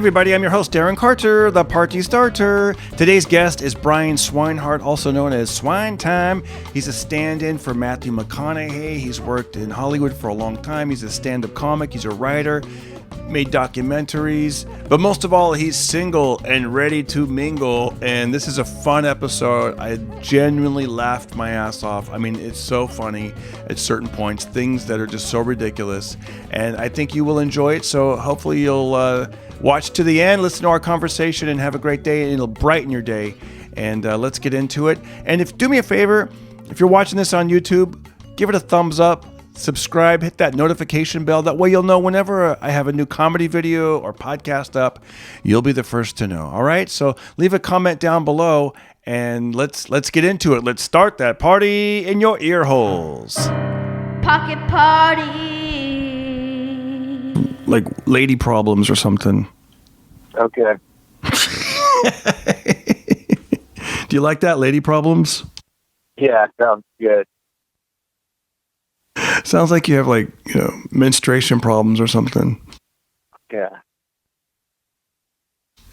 everybody, I'm your host, Darren Carter, the party starter. Today's guest is Brian Swinehart, also known as Swine Time. He's a stand-in for Mathew McConaughey. He's worked in Hollywood for a long time. He's a stand-up comic. He's a writer, made documentaries, but most of all, he's single and ready to mingle. And this is a fun episode. I genuinely laughed my ass off. I mean, it's so funny at certain points, things that are just so ridiculous. And I think you will enjoy it. So hopefully you'll watch to the end, listen to our conversation, and have a great day. It'll brighten your day. And let's get into it. And do me a favor, if you're watching this on YouTube, give it a thumbs up. Subscribe, hit that notification bell. That way you'll know whenever I have a new comedy video or podcast up, you'll be the first to know. All right? So leave a comment down below and let's get into it. Let's start that party in your ear holes. Pocket party. Like lady problems or something. Okay. Do you like that, lady problems? Yeah, sounds good. Sounds like you have menstruation problems or something. Yeah.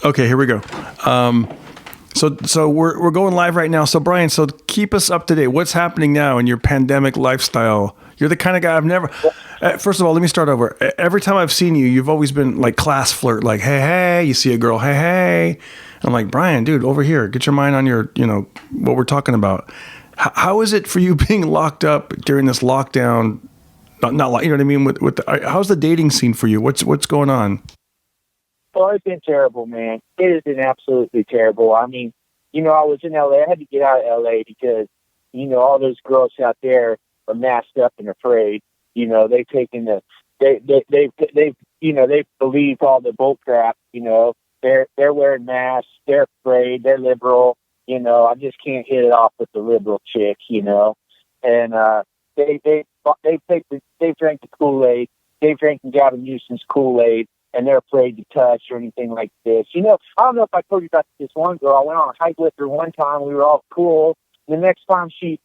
Okay, here we go. So we're going live right now. So Brian, so keep us up to date. What's happening now in your pandemic lifestyle? You're the kind of guy I've never. First of all, let me start over. Every time I've seen you, you've always been like class flirt, like hey. You see a girl, hey. I'm like, Brian, dude, over here, get your mind on your, what we're talking about. How is it for you being locked up during this lockdown? Not you know what I mean? How's the dating scene for you? What's going on? Well, it's been terrible, man. It has been absolutely terrible. I mean, I was in LA. I had to get out of LA because, all those girls out there are masked up and afraid. They've taken they believe all the bull crap. They're wearing masks. They're afraid. They're liberal. I just can't hit it off with the liberal chick, and they drank the Kool-Aid. They drank Gavin Newsom's Kool-Aid, and they're afraid to touch or anything like this. I don't know if I told you about this one girl. I went on a hike with her one time. We were all cool. The next time she's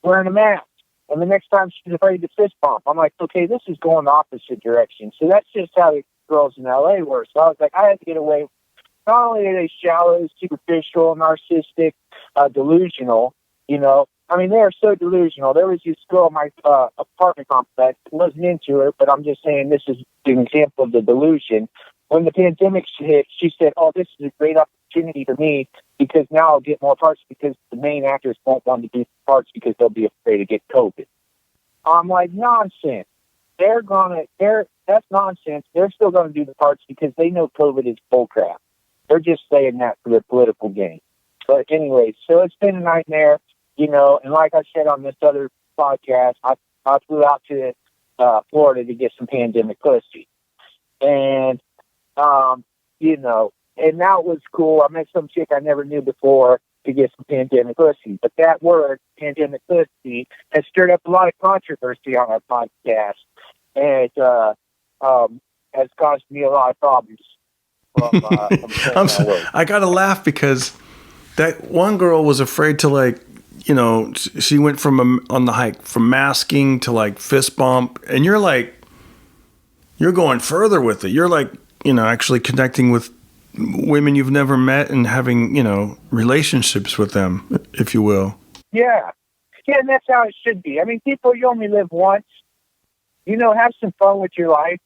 wearing a mask, and the next time she's afraid to fist bump. I'm like, okay, this is going the opposite direction. So that's just how the girls in LA were. So I was like, I had to get away. Not only are they shallow, superficial, narcissistic, delusional, I mean, they are so delusional. There was this girl in my apartment complex. Wasn't into her, but I'm just saying this is an example of the delusion. When the pandemic hit, she said, oh, this is a great opportunity for me because now I'll get more parts because the main actors won't want to do parts because they'll be afraid to get COVID. I'm like, nonsense. That's nonsense. They're still going to do the parts because they know COVID is bullcrap. They're just saying that for their political gain. But anyway, so it's been a nightmare, and like I said on this other podcast, I flew out to Florida to get some pandemic pussy. And, and that was cool. I met some chick I never knew before to get some pandemic pussy. But that word, pandemic pussy, has stirred up a lot of controversy on our podcast. And has caused me a lot of problems. I gotta laugh because that one girl was afraid to she went on the hike from masking to fist bump, and you're going further with it. You're actually connecting with women you've never met and having relationships with them, if you will. Yeah, and that's how it should be. I mean, people, you only live once. Have some fun with your life.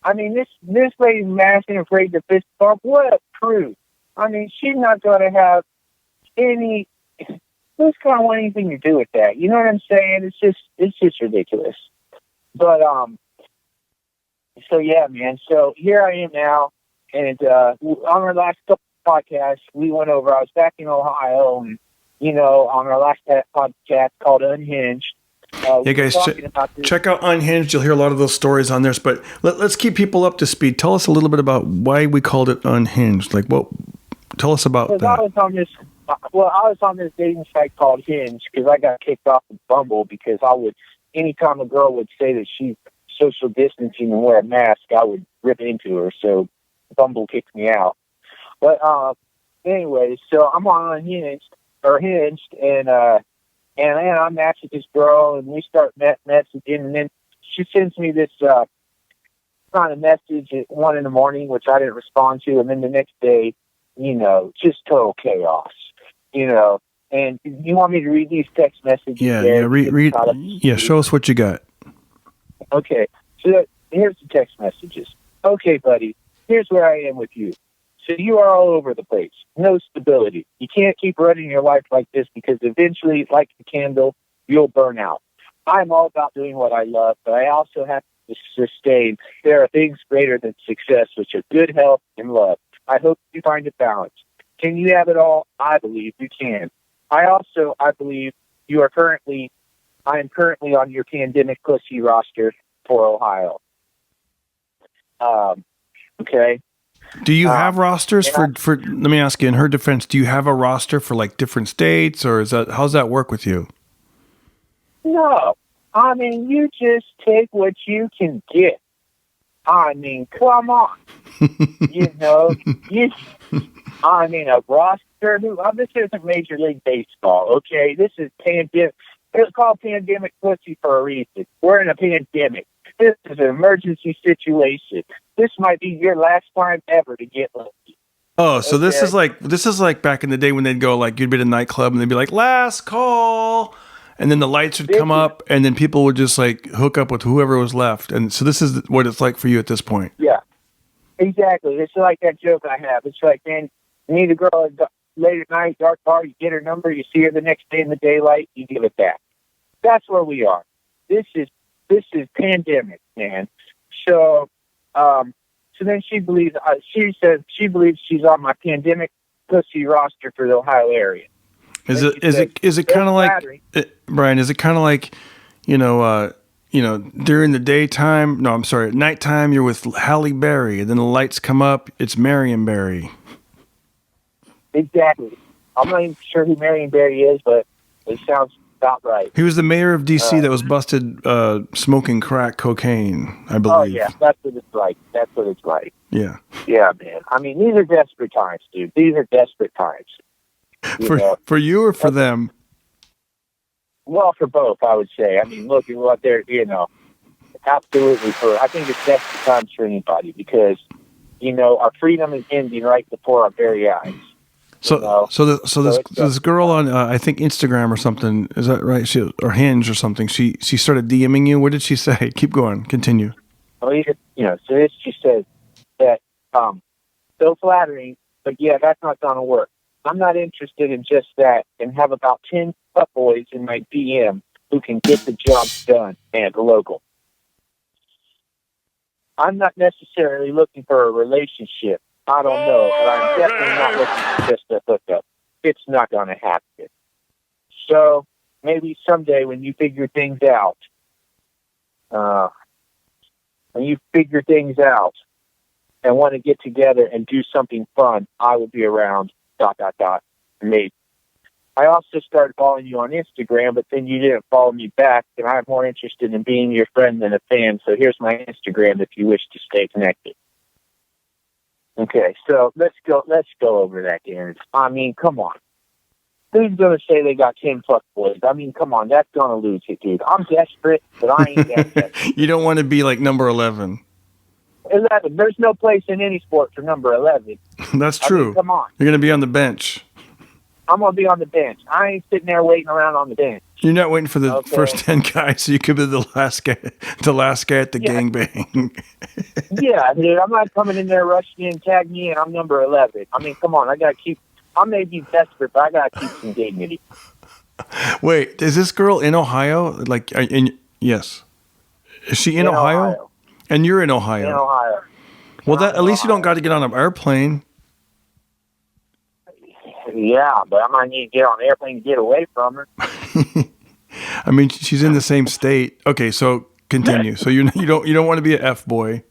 I mean, this lady masking afraid to fist bump, what a prude. I mean, she's not going to have who's going to want anything to do with that? You know what I'm saying? It's just ridiculous. But, so yeah, man. So here I am now. And, on our last couple of podcasts, I was back in Ohio and, on our last podcast called Unhinged. Yeah, guys, check out Unhinged. You'll hear a lot of those stories on there. But let's keep people up to speed. Tell us a little bit about why we called it Unhinged. Tell us about that. I was on this dating site called Hinge because I got kicked off of Bumble because anytime a girl would say that she's social distancing and wear a mask, I would rip into her. So Bumble kicked me out. But anyway, so I'm on Hinged, and I match with this girl, and we start messaging, and then she sends me this kind of message at 1 a.m, which I didn't respond to, and then the next day, just total chaos, And you want me to read these text messages? Read. Yeah, show us what you got. Okay, so here's the text messages. Okay, buddy, here's where I am with you. So you are all over the place. No stability. You can't keep running your life like this because eventually, like the candle, you'll burn out. I'm all about doing what I love, but I also have to sustain. There are things greater than success, which are good health and love. I hope you find a balance. Can you have it all? I believe you can. I believe I am currently on your pandemic pussy roster for Ohio. Okay. Do you have rosters for, let me ask you, in her defense, do you have a roster for like different states, or how's that work with you? No. I mean, you just take what you can get. I mean, come on. A roster. This isn't Major League Baseball, okay? This is pandemic. It's called pandemic pussy for a reason. We're in a pandemic. This is an emergency situation. This might be your last time ever to get lucky. Oh, so this is like back in the day when they'd go, like, you'd be at a nightclub and they'd be like, last call, and then the lights would come up and then people would just like hook up with whoever was left. And so this is what it's like for you at this point. Yeah, exactly. It's like that joke I have. It's like, man, you meet a girl late at night, dark bar, you get her number, you see her the next day in the daylight, you give it back. That's where we are. This is pandemic, man. So then she believes she believes she's on my pandemic pussy roster for the Ohio area. Is it kind of like, Brian? Is it kind of like, during the daytime? No, I'm sorry. At nighttime, you're with Halle Berry, and then the lights come up. It's Marion Barry. Exactly. I'm not even sure who Marion Barry is, but it sounds about right. He was the mayor of D.C. that was busted smoking crack cocaine, I believe. Oh, yeah. That's what it's like. Yeah. Yeah, man. I mean, these are desperate times, dude. These are desperate times. For you or for them? Well, for both, I would say. I mean, look at what they're, absolutely I think it's desperate times for anybody because, our freedom is ending right before our very eyes. So this girl on I think Instagram or something, is that right? Or Hinge or something. She started DMing you. What did she say? Keep going. Continue. Well, so she says that so flattering, but yeah, that's not gonna work. I'm not interested in just that, and have about 10 fuckboys in my DM who can get the job done and local. I'm not necessarily looking for a relationship. I don't know, but I'm definitely not looking for just a hookup. It's not going to happen. So maybe someday when you figure things out, and want to get together and do something fun, I will be around, ... Maybe. I also started following you on Instagram, but then you didn't follow me back, and I'm more interested in being your friend than a fan, so here's my Instagram if you wish to stay connected. Okay, so let's go over that, Darren. I mean, come on. Who's going to say they got 10 fuckboys? I mean, come on, that's going to lose it, dude. I'm desperate, but I ain't that desperate. You don't want to be like number 11. 11. There's no place in any sport for number 11. That's true. I mean, come on. You're going to be on the bench. I'm going to be on the bench. I ain't sitting there waiting around on the bench. You're not waiting for the first 10 guys, so you could be the last guy at the gangbang. Yeah, dude. I'm not coming in there, rushing in, tag me, and I'm number 11. I mean, come on. I may be desperate, but I got to keep some dignity. Wait, is this girl in Ohio? Yes. Is she in Ohio? And you're in Ohio? In Ohio. Well, at least you don't got to get on an airplane. Yeah, but I might need to get on an airplane to get away from her. I mean, she's in the same state. Okay, so continue. So you don't want to be an F boy.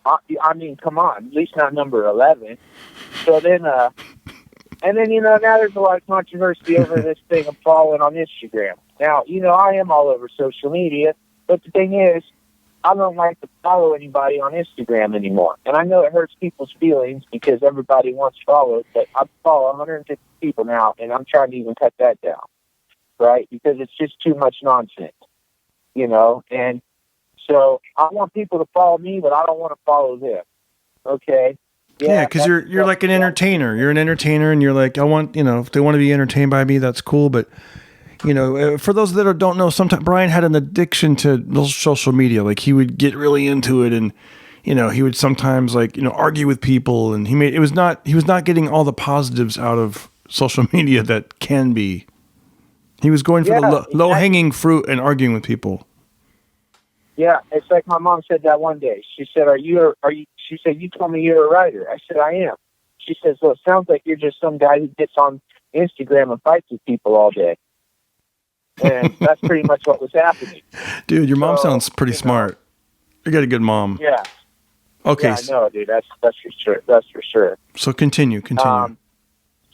I mean, come on, at least not number 11. So then, now there's a lot of controversy over this thing I'm following on Instagram. Now, I am all over social media, but the thing is, I don't like to follow anybody on Instagram anymore. And I know it hurts people's feelings because everybody wants followers, but I follow 150 people now, and I'm trying to even cut that down, right? Because it's just too much nonsense, And So I want people to follow me, but I don't want to follow them. Okay. Yeah, because you're like an entertainer. You're an entertainer, and you're like, I want, if they want to be entertained by me, that's cool. But for those that don't know, sometimes Brian had an addiction to social media. Like he would get really into it, and he would sometimes argue with people, and he was not getting all the positives out of social media that can be. He was going for the low hanging fruit and arguing with people. Yeah, it's like my mom said that one day. She said, "Are you?" She said, "You told me you're a writer." I said, "I am." She says, "Well, it sounds like you're just some guy who gets on Instagram and fights with people all day." And that's pretty much what was happening. Dude, your mom sounds pretty smart. You got a good mom. Yeah. Okay. Yeah, I know, dude. That's for sure. That's for sure. So continue.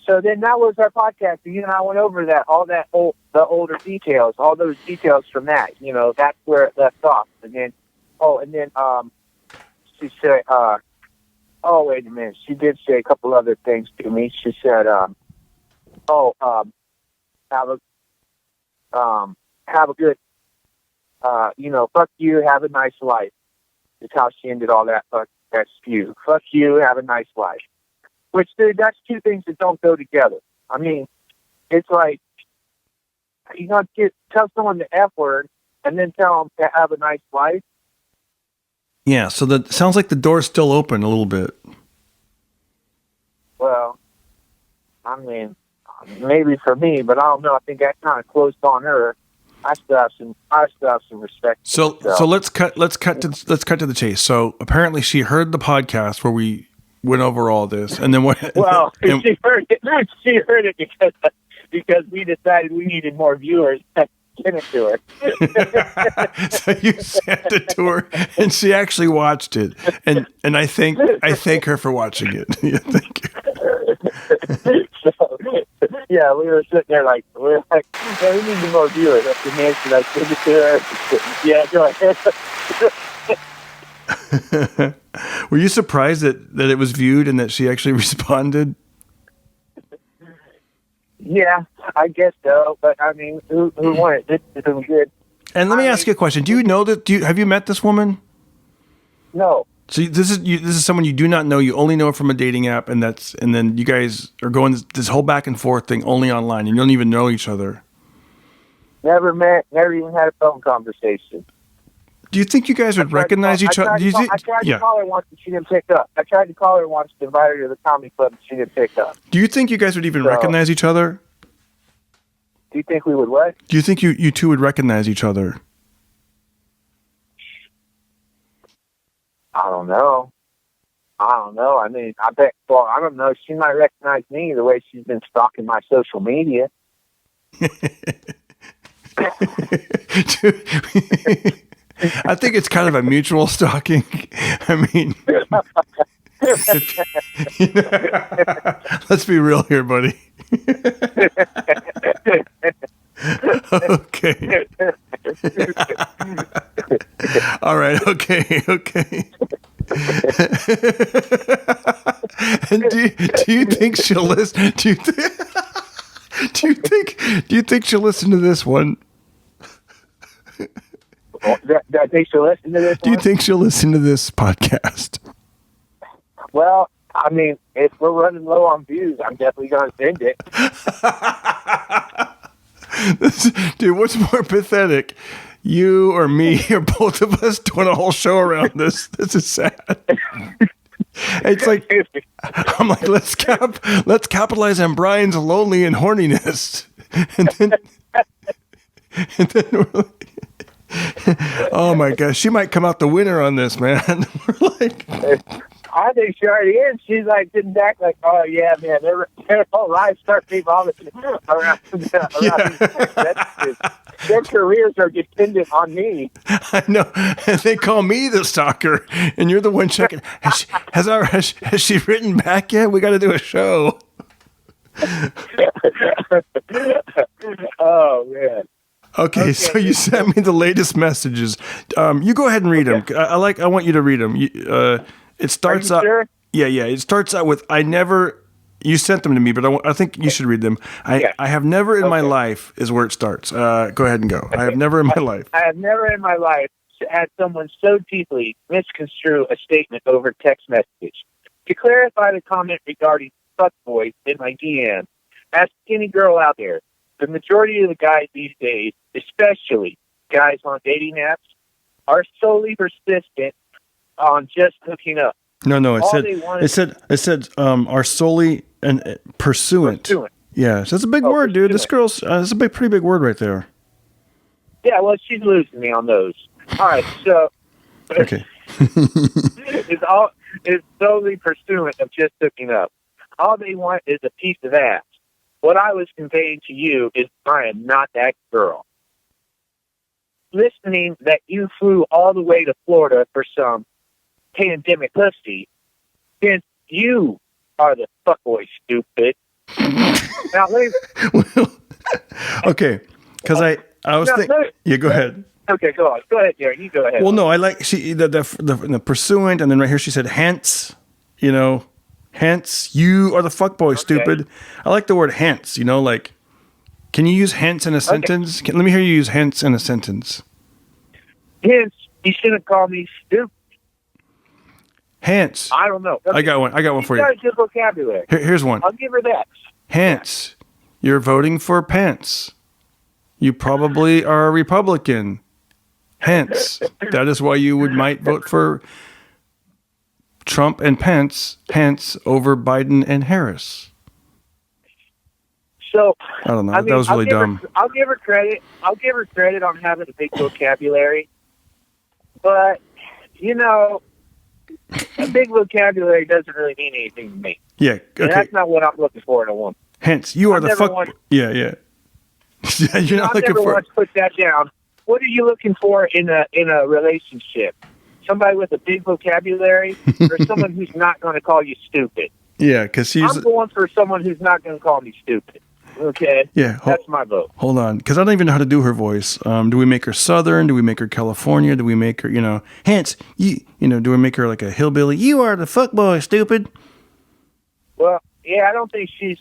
So then that was our podcast. You and I went over that, the older details, all those details from that. That's where it left off. And then, she said, wait a minute. She did say a couple other things to me. She said, have a good, fuck you, have a nice life. That's how she ended all that. That spew. Fuck you, have a nice life. Which, dude, that's two things that don't go together. I mean, it's like, tell someone the F word and then tell them to have a nice life. Yeah, so that sounds like the door's still open a little bit. Well, I mean, maybe for me, but I don't know. I think that kind of closed on her. I still have some respect. So let's cut to the chase. So apparently she heard the podcast where we went over all this, and then what? Well, she heard it. She heard it because we decided we needed more viewers. Send it to her. So you sent it to her, and she actually watched it, and I thank her for watching it. Yeah, thank you. So, yeah, we were sitting there like, we need more viewers. That's the man. Should I send it to her? Yeah, go ahead. Were you surprised that it was viewed and that she actually responded? Yeah, I guess so. But I mean, who won it? This is good. And let me ask you a question. Do you know that? Have you met this woman? No. So this is someone you do not know. You only know her from a dating app, and then you guys are going this whole back and forth thing only online. You don't even know each other. Never met. Never even had a phone conversation. Do you think you guys would recognize each other? I tried to call her once, and she didn't pick up. I tried to call her once to invite her to the comedy club, and she didn't pick up. Do you think you guys would even recognize each other? Do you think we would what? Do you think you two would recognize each other? I don't know. I mean, I bet. Well, I don't know. She might recognize me the way she's been stalking my social media. I think it's kind of a mutual stalking. I mean, let's be real here, buddy. Okay. All right. Okay. And do you think she'll listen? Do you think she'll listen to this one? I think she'll listen to this. Do you think she'll listen to this podcast? Well, I mean, if we're running low on views, I'm definitely going to send it. Dude, what's more pathetic? You or me or both of us doing a whole show around this? This is sad. It's like, I'm like, let's capitalize on Brian's lonely and horniness. And then we're like, oh my gosh, she might come out the winner on this, man. We're like, I think she already is. She's like sitting back like, oh yeah, man, their whole lives start revolving around. Their careers are dependent on me. I know. And they call me the stalker, and you're the one checking. Has she written back yet? We got to do a show. Oh man. Okay, so you sent me the latest messages. You go ahead and read them. I want you to read them. It starts out. Sure? Yeah. It starts out with, you sent them to me, but I think you should read them. I have never in my life is where it starts. Go ahead and go. I have never in my life. I have never in my life had someone so deeply misconstrue a statement over text message. To clarify the comment regarding fuckboys in my DM, ask any girl out there, the majority of the guys these days, especially guys on dating apps, are solely persistent on just hooking up. No, it said are solely and pursuant. Yeah, so that's a big word, dude. This girl's that's a pretty big word right there. Yeah, well, she's losing me on those. All right, so okay, it's solely pursuant of just hooking up. All they want is a piece of ass. What I was conveying to you is I am not that girl. Listening that you flew all the way to Florida for some pandemic pussy, since you are the fuckboy, stupid. Now, okay, because I was thinking. Yeah, go ahead. Okay, go on. Go ahead, Darren. You go ahead. Well, no, I like the pursuant, and then right here she said hence. Hence you are the fuckboy, stupid. I like the word hence. Like, can you use hence in a sentence? Let me hear you use hence in a sentence. Hence, you shouldn't call me stupid. Hence. I don't know. Okay. I got one for you. She's got a good vocabulary. Here's one. I'll give her that. Hence, you're voting for Pence. You probably are a Republican. Hence, that is why you might vote for Trump and Pence over Biden and Harris. So I don't know. That was really dumb. I'll give her credit. I'll give her credit on having a big vocabulary. But a big vocabulary doesn't really mean anything to me. Yeah, okay. And that's not what I'm looking for in a woman. Hence, you are the fuck. Yeah. You're not looking for. I never once put that down. What are you looking for in a relationship? Somebody with a big vocabulary, or someone who's not going to call you stupid? Yeah, because I'm going for someone who's not going to call me stupid. Okay. Yeah. That's my vote. Hold on, because I don't even know how to do her voice. Do we make her Southern? Do we make her California? Do we make her, hence, do we make her like a hillbilly? You are the fuckboy, stupid. Well, yeah, I don't think she's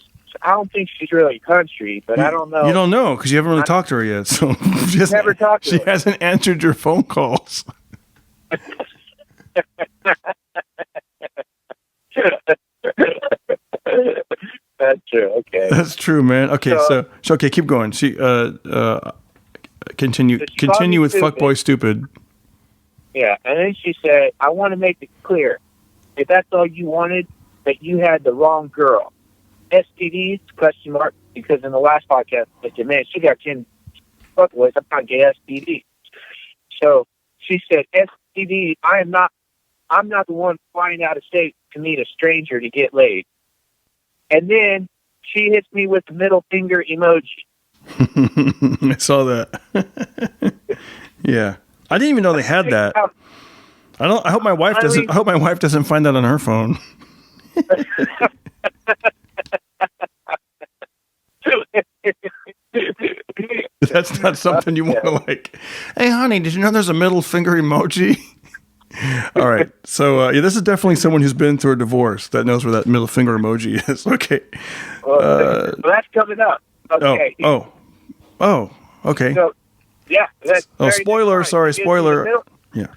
really country, but I don't know. You don't know because you haven't really talked to her yet. So never talked to her. She hasn't answered your phone calls. That's true. Okay. That's true, man. Okay, so okay, keep going. She continue with fuckboy stupid. Yeah, and then she said, "I want to make it clear, if that's all you wanted, that you had the wrong girl. STDs? ? Because in the last podcast, I said, man, she got 10 fuckboys. I'm not gay STDs. So she said, STD. I'm not the one flying out of state to meet a stranger to get laid. And then she hits me with the middle finger emoji. I saw that. Yeah, I didn't even know they had that. I hope my wife doesn't. I hope my wife doesn't find that on her phone. That's not something you want to like. Hey, honey, did you know there's a middle finger emoji? All right. So, this is definitely someone who's been through a divorce that knows where that middle finger emoji is. Okay. Well, that's coming up. Okay. Oh, okay. So, yeah. That's spoiler. Sorry, spoiler. Yeah.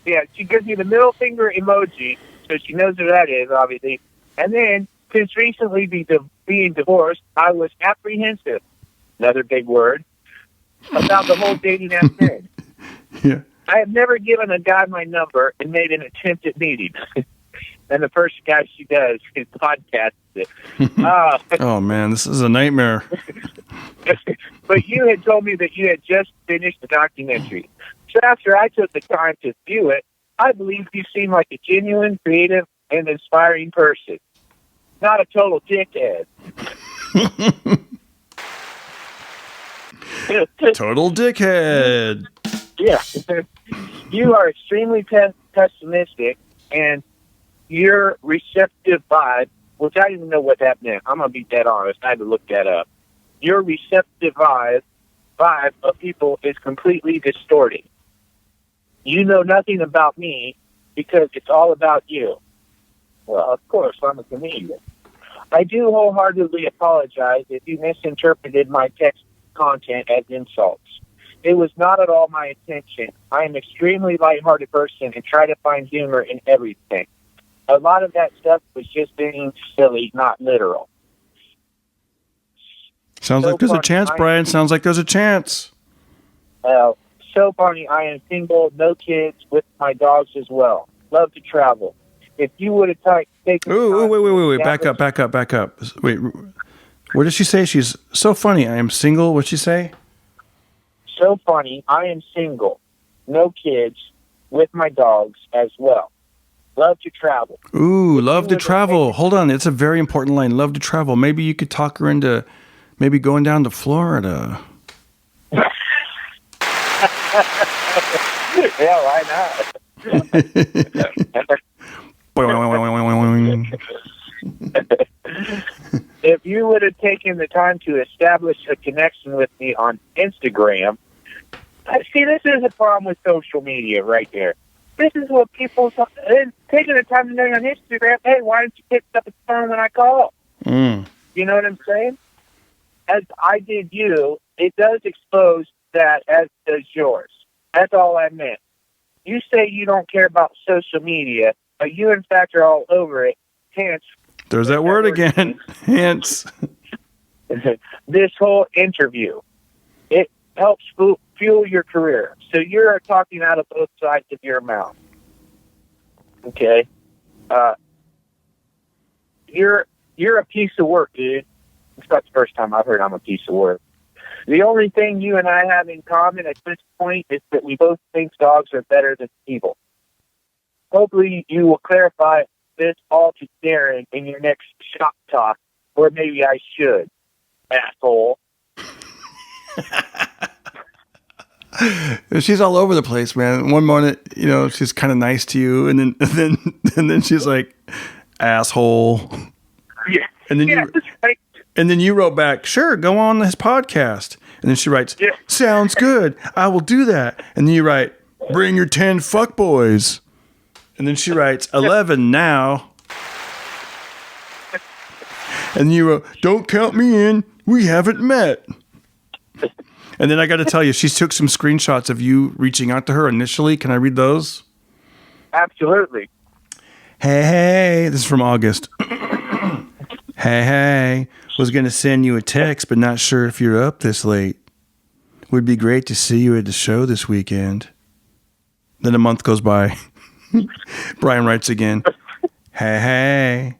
Yeah, she gives me the middle finger emoji, so she knows who that is, obviously. And then, since recently being divorced, I was apprehensive, another big word, about the whole dating app thing. Yeah. I have never given a guy my number and made an attempt at meeting. And the first guy she does is podcast it. Oh, man, this is a nightmare. But you had told me that you had just finished the documentary. So after I took the time to view it, I believe you seem like a genuine, creative, and inspiring person. Not a total dickhead. Total dickhead. Yeah. You are extremely pessimistic, and your receptive vibe, which I didn't know what that meant. I'm going to be dead honest. I had to look that up. Your receptive vibe of people is completely distorted. You know nothing about me because it's all about you. Well, of course, I'm a comedian. I do wholeheartedly apologize if you misinterpreted my text content as insults. It was not at all my intention. I am an extremely lighthearted person and try to find humor in everything. A lot of that stuff was just being silly, not literal. Sounds So like there's a funny. chance, Brian. Sounds like there's a chance. So funny. I am single, no kids, with my dogs as well. Love to travel. If you would have taken... Ooh, wait. Back up. Wait, what did she say? She's so funny. I am single. What'd she say? So funny. I am single, no kids, with my dogs as well. Love to travel. Ooh, love to travel. Hold on. It's a very important line. Love to travel. Maybe you could talk her into maybe going down to Florida. Yeah, why not? If you would have taken the time to establish a connection with me on Instagram, see, this is a problem with social media right there. This is what people taking the time to know on Instagram. Hey, why don't you pick up the phone when I call? You know what I'm saying? As I did you, it does expose that, as does yours. That's all I meant. You say you don't care about social media, but you, in fact, are all over it. Hence, there's that word again. Hence, this whole interview, it helps fuel your career. So you're talking out of both sides of your mouth. Okay, you're a piece of work, dude. It's not the first time I've heard I'm a piece of work. The only thing you and I have in common at this point is that we both think dogs are better than people. Hopefully you will clarify this all to Darren in your next shop talk, or maybe I should, asshole. She's all over the place, man. One moment, she's kind of nice to you, and then she's like, asshole. Yeah. And then And then you wrote back, sure, go on his podcast. And then she writes, sounds good. I will do that. And then you write, bring your 10 fuckboys. And then she writes, 11 now. And you wrote, don't count me in. We haven't met. And then I got to tell you, she took some screenshots of you reaching out to her initially. Can I read those? Absolutely. Hey, this is from August. Hey, was going to send you a text, but not sure if you're up this late. Would be great to see you at the show this weekend. Then a month goes by. Brian writes again. Hey,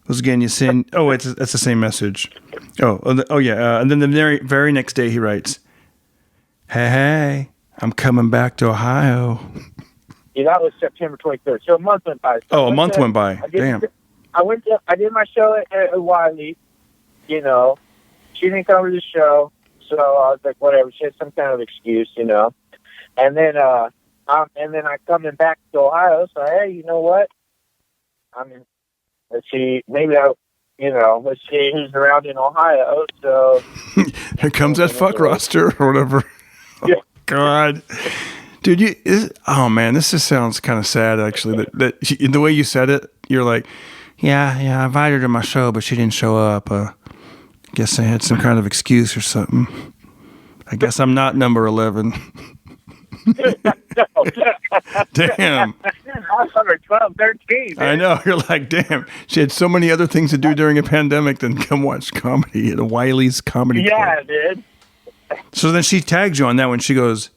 was going to send. Oh, that's the same message. Oh yeah. And then the very next day he writes, Hey, I'm coming back to Ohio. Yeah, that was September 23rd. So a month went by. So a month went by. Damn. I did my show at Wiley. She didn't come to the show, so I was like, whatever. She had some kind of excuse, And then, I coming back to Ohio. So hey, you know what? I mean, let's see. Maybe let's see who's around in Ohio. So here comes that fuck roster or whatever. Yeah. Oh, God. Dude, man, this just sounds kind of sad, actually. That the way you said it, you're like, yeah, I invited her to my show, but she didn't show up. Guess I had some kind of excuse or something. I guess I'm not number 11. Damn. I'm number 12, 13. I know. You're like, damn. She had so many other things to do during a pandemic than come watch comedy at a Wiley's Comedy Club. Yeah, dude. So then she tags you on that one. She goes,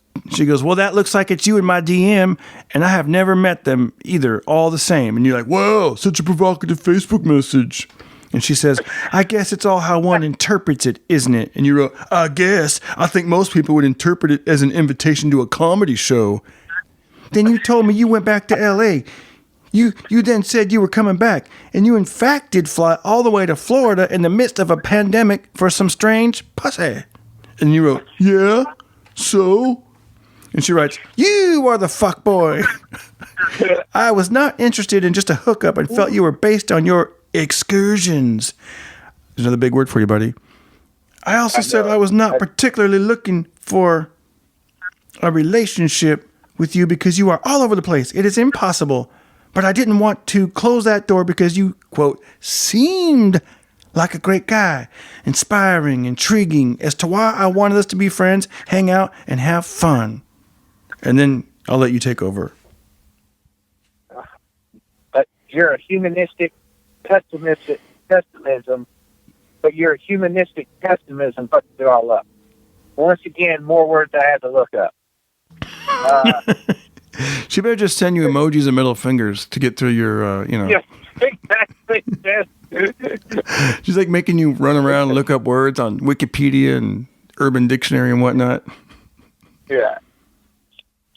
well, that looks like it's you in my DM, and I have never met them either, all the same. And you're like, whoa, such a provocative Facebook message. And she says, I guess it's all how one interprets it, isn't it? And you wrote, I guess. I think most people would interpret it as an invitation to a comedy show. Then you told me you went back to L.A. You then said you were coming back, and you in fact did fly all the way to Florida in the midst of a pandemic for some strange pussy. And you wrote, yeah, so? And she writes, you are the fuckboy. I was not interested in just a hookup and felt you were based on your excursions. There's another big word for you, buddy. I also said I was not particularly looking for a relationship with you because you are all over the place. It is impossible. But I didn't want to close that door because you, quote, seemed like a great guy, inspiring, intriguing, as to why I wanted us to be friends, hang out, and have fun. And then I'll let you take over. But you're a humanistic pessimism, but you're a humanistic pessimism fucks it all up. Once again, more words I had to look up. She better just send you emojis and middle fingers to get through your, Yes, exactly. Yes. She's like making you run around and look up words on Wikipedia and Urban Dictionary and whatnot. Yeah.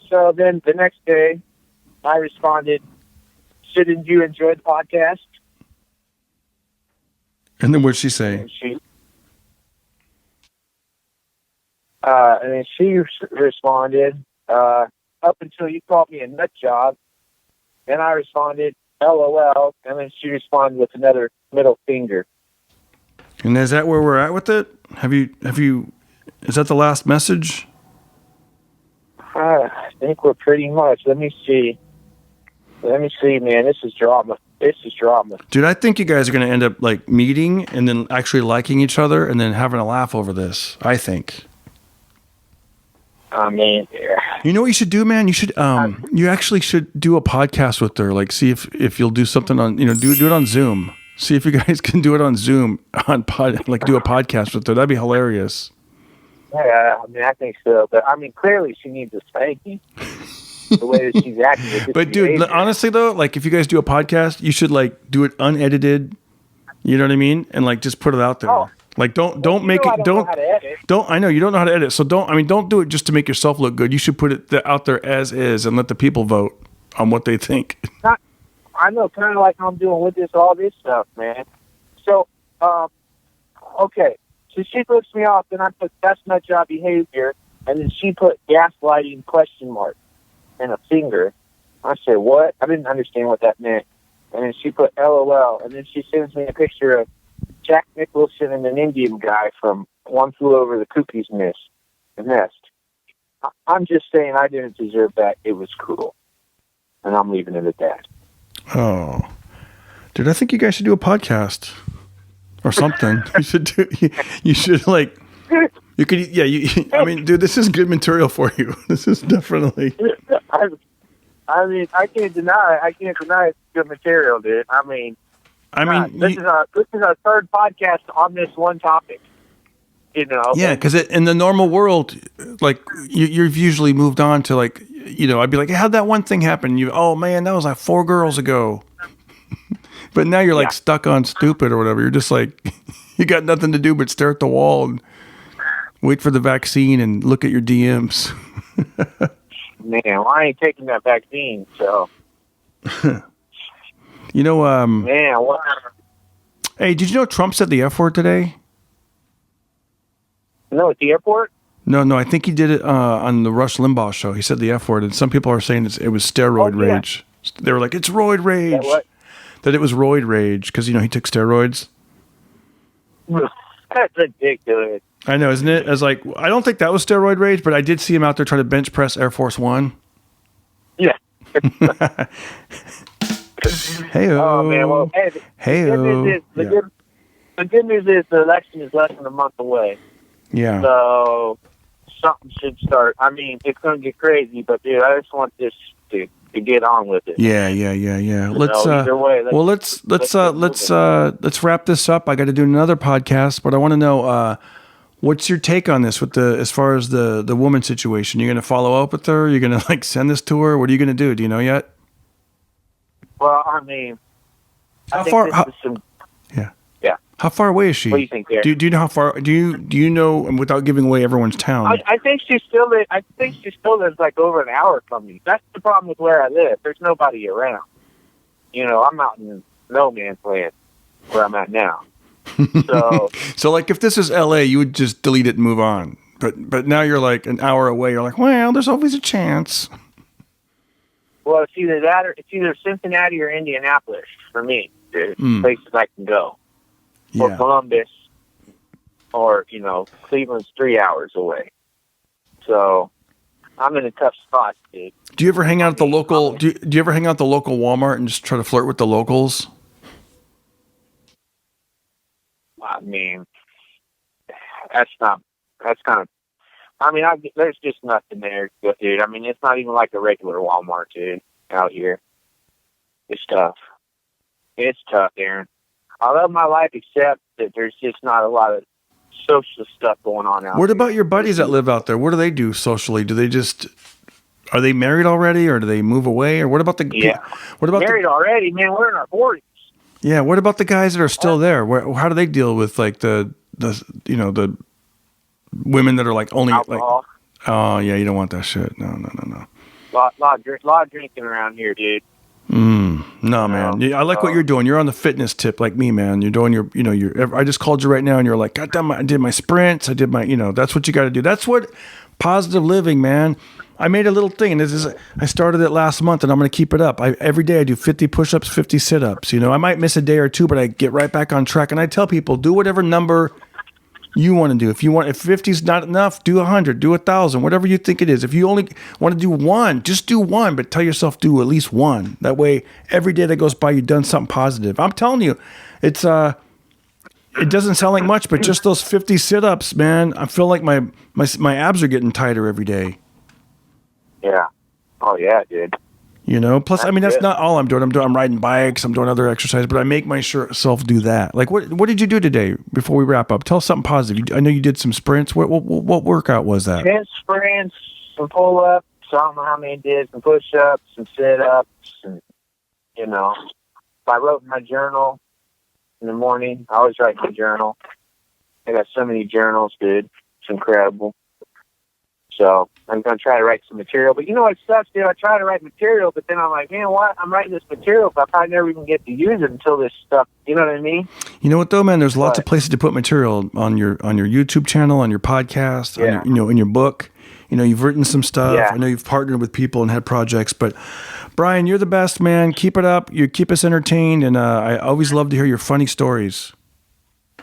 So then the next day, I responded, "Shouldn't you enjoy the podcast?" And then what'd she say? And then she responded, "Up until you called me a nut job." And I responded, "LOL." And then she responded with another middle finger. And is that where we're at with it? Have you, is that the last message? I think we're pretty much. Let me see, man. This is drama. Dude, I think you guys are going to end up like meeting and then actually liking each other and then having a laugh over this, I think. I mean, you know what you should do, man? You should, you actually should do a podcast with her. Like, see if you'll do something on, do it on Zoom. See if you guys can do it on Zoom do a podcast with her. That'd be hilarious. Yeah, I mean, I think so. But I mean, clearly she needs a spanking. The way that she's acting. With this but dude, behavior. honestly though, like if you guys do a podcast, you should like do it unedited. You know what I mean? And like just put it out there. Oh. Like don't make it. Don't. I know you don't know how to edit. So don't do it just to make yourself look good. You should put it out there as is and let the people vote on what they think. I know, kind of like I'm doing with all this stuff, man. So, okay. So she flips me off, then I put "that's nut job behavior," and then she put "gaslighting?" and a finger. I said, "What?" I didn't understand what that meant. And then she put "LOL," and then she sends me a picture of Jack Nicholson and an Indian guy from One Flew Over the Cuckoo's Nest. I'm just saying I didn't deserve that. It was cruel. And I'm leaving it at that. Oh. Dude, I think you guys should do a podcast. Or something. You should like, you could, yeah, I mean, dude, this is good material for you. This is definitely. I mean, I can't deny it's good material, dude. I mean, this is our third podcast on this one topic. Yeah, because in the normal world, like you've usually moved on to like, I'd be like, how'd that one thing happen? Oh man, that was like 4 girls ago. But now you're like stuck on stupid or whatever. You're just like, you got nothing to do but stare at the wall and wait for the vaccine and look at your DMs. Man, well, I ain't taking that vaccine, so. Man, what? Hey, did you know Trump said the F word today? No, at the airport? No, I think he did it on the Rush Limbaugh show. He said the F word, and some people are saying it was steroid rage. They were like, it's roid rage. That it was roid rage because, he took steroids. That's ridiculous. I know, isn't it? I don't think that was steroid rage, but I did see him out there trying to bench press Air Force One. Yeah. Hey-o. Oh, man. Well, hey, the good news is the election is less than a month away. Yeah. So something should start. I mean, it's going to get crazy, but dude, I just want this to get on with it. Yeah. Let's wrap this up. I got to do another podcast, but I want to know what's your take on this as far as the woman situation. You're going to follow up with her? You're going to like send this to her? What are you going to do? Do you know yet? Well, I mean, how far away is she? What do you think there? Do you know how far? Do you know without giving away everyone's town? I think she still lives like over an hour from me. That's the problem with where I live. There's nobody around. I'm out in no man's land where I'm at now. So like if this is LA, you would just delete it and move on. But now you're like an hour away. You're like, well, there's always a chance. Well, it's either that or it's either Cincinnati or Indianapolis for me. There's places I can go. Or Columbus, or Cleveland's 3 hours away. So I'm in a tough spot, dude. Do you ever hang out at the local? Do you ever hang out at the local Walmart and just try to flirt with the locals? I mean, that's kind of, there's just nothing there, dude. I mean, it's not even like a regular Walmart, dude, out here. It's tough. It's tough, Darren. I love my life, except that there's just not a lot of social stuff going on out What here. about your buddies that live out there? What do they do socially? Are they married already, or do they move away? Or what about the What about married already? Man, we're in our 40s. Yeah, what about the guys that are still there? How do they deal with like the women that are like only alcohol? Like, oh yeah, you don't want that shit. No. Lot of drinking around here, dude. No, man. I like what you're doing. You're on the fitness tip like me, man. You're doing I just called you right now and you're like, God damn, I did my sprints. I did my, that's what you got to do. That's what positive living, man. I made a little thing, and I started it last month, and I'm going to keep it up. Every day I do 50 push-ups, 50 sit-ups. I might miss a day or two, but I get right back on track. And I tell people, do whatever number you want to do. If 50 is not enough, do 100, do 1,000, whatever you think it is. If you only want to do one, just do one, but tell yourself do at least one. That way, every day that goes by, you've done something positive. I'm telling you, it doesn't sound like much, but just those 50 sit-ups, man, I feel like my abs are getting tighter every day. Yeah. Oh yeah, dude. Plus, that's not all I'm doing. I'm riding bikes. I'm doing other exercises, but I make myself do that. Like, what did you do today before we wrap up? Tell us something positive. I know you did some sprints. What workout was that? 10 sprints, some pull-ups. I don't know how many did. Some push-ups, some sit-ups, and I wrote in my journal in the morning. I always write in my journal. I got so many journals, dude. It's incredible. So I'm going to try to write some material. But what sucks, dude? I try to write material, but then I'm like, man, what? I'm writing this material, but I probably never even get to use it until this stuff. You know what I mean? You know what, though, man? There's lots of places to put material on your YouTube channel, on your podcast, on your, in your book. You've written some stuff. Yeah. I know you've partnered with people and had projects. But, Brian, you're the best, man. Keep it up. You keep us entertained, and I always love to hear your funny stories.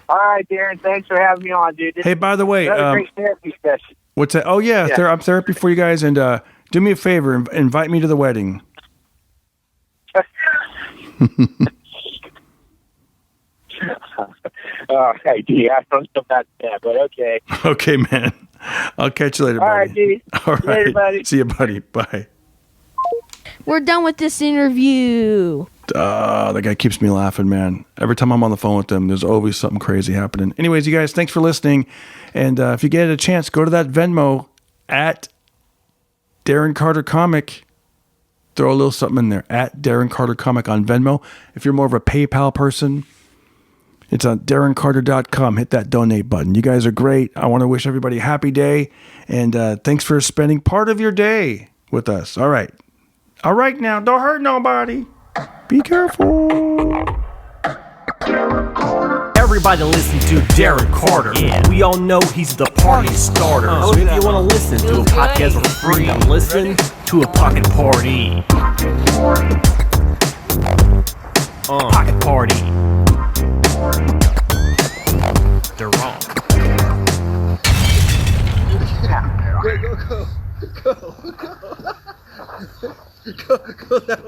All right, Darren. Thanks for having me on, dude. Hey, by the way, great therapy session. What's that? Oh, yeah. I'm therapy for you guys. And do me a favor. Invite me to the wedding. Hey, D, I don't know about that, but okay. Okay, man. I'll catch you later, buddy. All right, D. All right. Later, buddy. See you, buddy. Bye. We're done with this interview. That guy keeps me laughing, man. Every time I'm on the phone with him, there's always something crazy happening. Anyways, you guys, thanks for listening. And if you get a chance, go to that Venmo at Darren Carter Comic. Throw a little something in there at Darren Carter Comic on Venmo. If you're more of a PayPal person, it's on DarrenCarter.com. Hit that donate button. You guys are great. I want to wish everybody a happy day. And thanks for spending part of your day with us. All right. All right now. Don't hurt nobody. Be careful. Everybody listen to Darren Carter. Yeah. We all know he's the party starter. So if you want to listen to a podcast for free, listen to a pocket party. Pocket party. They're wrong. Go that way.